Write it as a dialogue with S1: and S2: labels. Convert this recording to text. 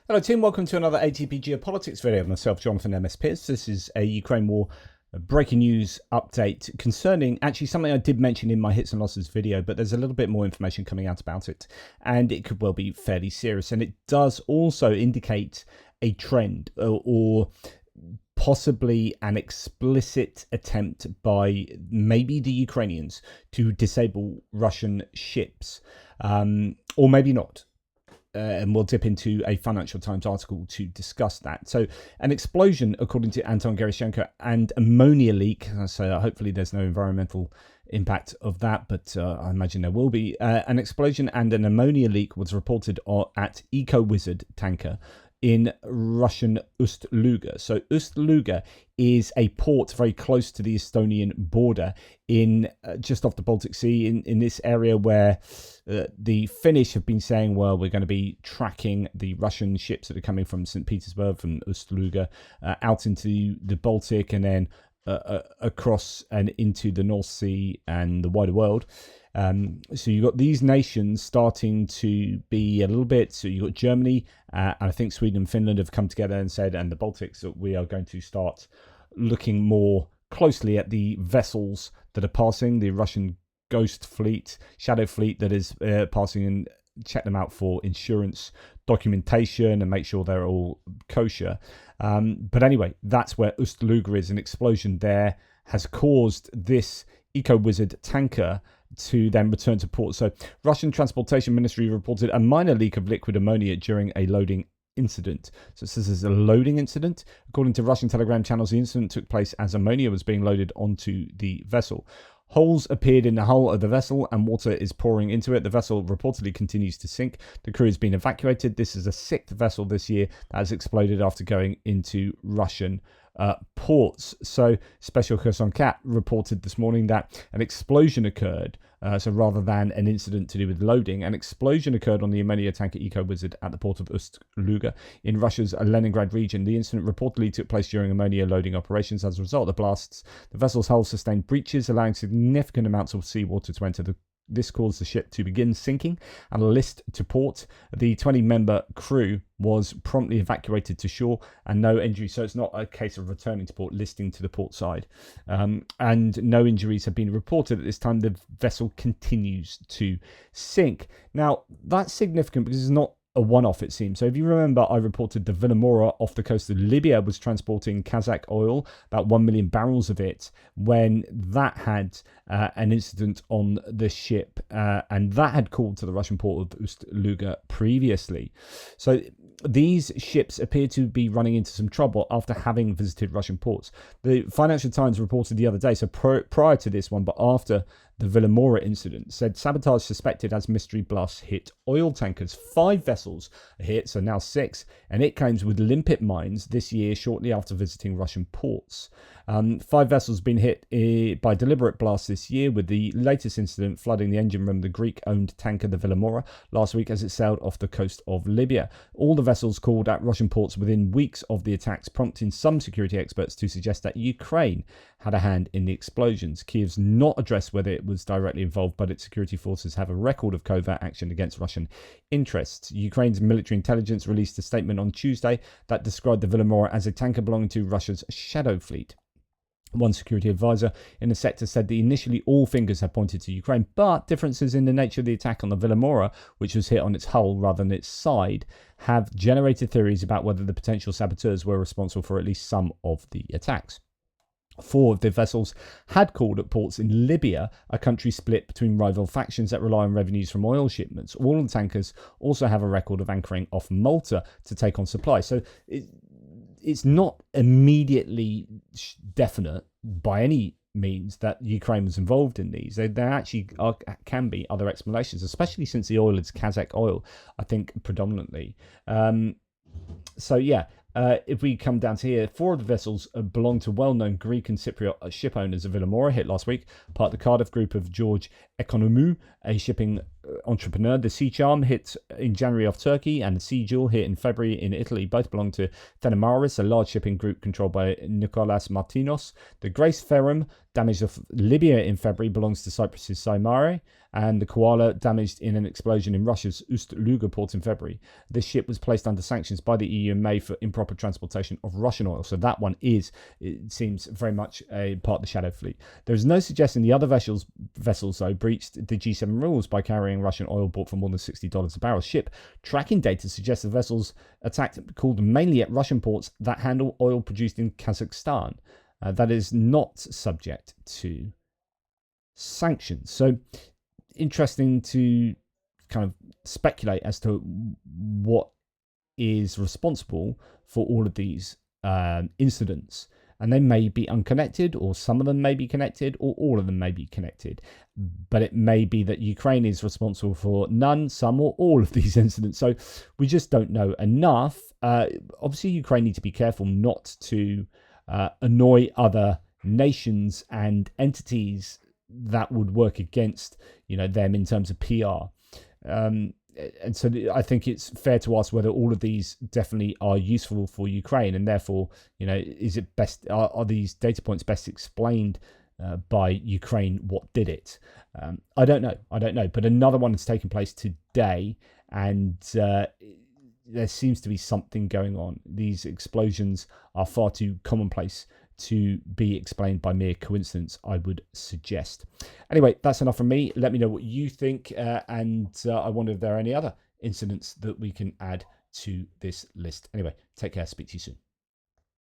S1: Hello team, welcome to another ATP Geopolitics video. Myself, Jonathan M.S. Pierce. This is a Ukraine war breaking news update concerning actually something I did mention in my hits and losses video, but there's a little bit more information coming out about it, and it could well be fairly serious. And it does also indicate a trend or possibly an explicit attempt by maybe the Ukrainians to disable Russian ships, or maybe not. And we'll dip into a Financial Times article to discuss that. So an explosion, according to Anton Gerashenko, and ammonia leak. So hopefully there's no environmental impact of that, but I imagine there will be. An explosion and an ammonia leak was reported at Eco-Wizard tanker in Russian Ust-Luga. So Ust-Luga is a port very close to the Estonian border in just off the Baltic Sea, in this area where the Finnish have been saying, well, we're going to be tracking the Russian ships that are coming from St. Petersburg, from Ust-Luga, out into the Baltic and then across and into the North Sea and the wider world. So you've got these nations starting to be a little bit, so you've got Germany, and I think Sweden and Finland have come together and said, and the Baltics, that we are going to start looking more closely at the vessels that are passing, the Russian ghost fleet, shadow fleet that is passing, and check them out for insurance documentation and make sure they're all kosher. But anyway, that's where Ust-Luga is. An explosion there has caused this Eco-Wizard tanker to then return to port. So Russian Transportation Ministry reported a minor leak of liquid ammonia during a loading incident. So this is a loading incident. According to Russian Telegram channels, the incident took place as ammonia was being loaded onto the vessel. Holes appeared in the hull of the vessel and water is pouring into it. The vessel reportedly continues to sink. The crew has been evacuated. This is the 6th vessel this year that has exploded after going into Russian ports. So Special Kherson Cat reported this morning that an explosion occurred. So rather than an incident to do with loading, an explosion occurred on the ammonia tanker Eco-Wizard at the port of Ust-Luga in Russia's Leningrad region. The incident reportedly took place during ammonia loading operations. As a result of the blasts, the vessel's hull sustained breaches, allowing significant amounts of seawater to enter. This caused the ship to begin sinking and list to port. The 20-member crew was promptly evacuated to shore and no injuries. So it's not a case of returning to port, listing to the port side. And no injuries have been reported at this time. The vessel continues to sink. Now, that's significant because it's not a one-off, it seems. So if you remember, I reported the Vilamora off the coast of Libya was transporting Kazakh oil, about 1 million barrels of it, when that had an incident on the ship, and that had called to the Russian port of Ust-Luga previously. So these ships appear to be running into some trouble after having visited Russian ports. The Financial Times reported the other day, so prior to this one, but after the Vilamora incident, said sabotage suspected as mystery blasts hit oil tankers. 5 vessels are hit, so now 6, and it claims with limpet mines this year shortly after visiting Russian ports. 5 vessels been hit by deliberate blasts this year, with the latest incident flooding the engine room of the Greek-owned tanker the Vilamora last week as it sailed off the coast of Libya. All the vessels called at Russian ports within weeks of the attacks, prompting some security experts to suggest that Ukraine had a hand in the explosions. Kiev's not addressed whether it was directly involved, but its security forces have a record of covert action against Russian interests. Ukraine's military intelligence released a statement on Tuesday that described the Vilamora as a tanker belonging to Russia's shadow fleet. One security advisor in the sector said that initially all fingers had pointed to Ukraine, but differences in the nature of the attack on the Vilamora, which was hit on its hull rather than its side, have generated theories about whether the potential saboteurs were responsible for at least some of the attacks. 4 of the vessels had called at ports in Libya, a country split between rival factions that rely on revenues from oil shipments. All of the tankers also have a record of anchoring off Malta to take on supply. So it's not immediately definite by any means that Ukraine was involved in these. There actually can be other explanations, especially since the oil is Kazakh oil, I think, predominantly. So yeah, if we come down to here, 4 of the vessels belong to well-known Greek and Cypriot ship owners of Vilamora, hit last week, part of the Cardiff group of George Ekonomu, a shipping entrepreneur. The Sea Charm hit in January off Turkey, and the Sea Jewel hit in February in Italy. Both belong to Thenemaris, a large shipping group controlled by Nicolas Martinos. The Grace Ferrum, damaged off Libya in February, belongs to Cyprus's Saimare. And the Koala, damaged in an explosion in Russia's Ust-Luga port in February. This ship was placed under sanctions by the EU in May for improper transportation of Russian oil. So that one is, it seems, very much a part of the Shadow Fleet. There is no suggestion the other vessels though, breached the G7 rules by carrying Russian oil bought for more than $60 a barrel. Ship tracking data suggests the vessels attacked called mainly at Russian ports that handle oil produced in Kazakhstan. That is not subject to sanctions. So interesting to kind of speculate as to what is responsible for all of these incidents. And they may be unconnected, or some of them may be connected, or all of them may be connected. But it may be that Ukraine is responsible for none, some, or all of these incidents. So we just don't know enough. Obviously, Ukraine need to be careful not to annoy other nations and entities that would work against, them in terms of PR. And so I think it's fair to ask whether all of these definitely are useful for Ukraine, and therefore, is it best? Are these data points best explained by Ukraine? What did it? I don't know. But another one has taken place today, and there seems to be something going on. These explosions are far too commonplace to be explained by mere coincidence, I would suggest. Anyway, that's enough from me. Let me know what you think, and I wonder if there are any other incidents that we can add to this list. Anyway, take care. Speak to you soon.